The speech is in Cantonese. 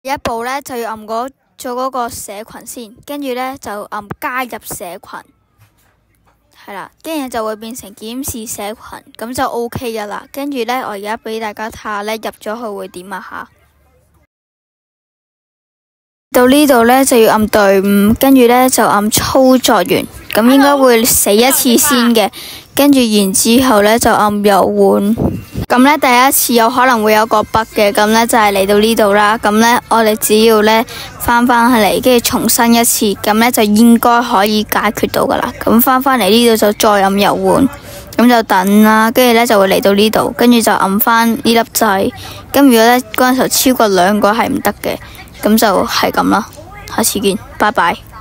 一步呢，就要按咗嗰個社群先，跟住呢，就按加入社群，係啦，跟住就會變成檢視社群，咁就 OK 噶啦。跟住呢，我而家俾大家睇下呢，入咗去會點啊吓。到呢度呢，就要按隊伍，跟住呢，就按操作完，咁應該會死一次先嘅，跟住然之後呢，就按遊玩。咁呢，第一次有可能會有個 bug 嘅，咁呢，就係嚟到呢度啦。咁呢，我哋只要呢翻嚟，跟住重新一次，咁呢，就應該可以解決到噶啦。咁翻嚟呢度就再按遊玩，咁就等啦。跟住呢，就會嚟到呢度，跟住就按翻呢粒掣。咁如果呢嗰陣時候超過2個係唔得嘅，咁就係咁啦。下次見，拜拜。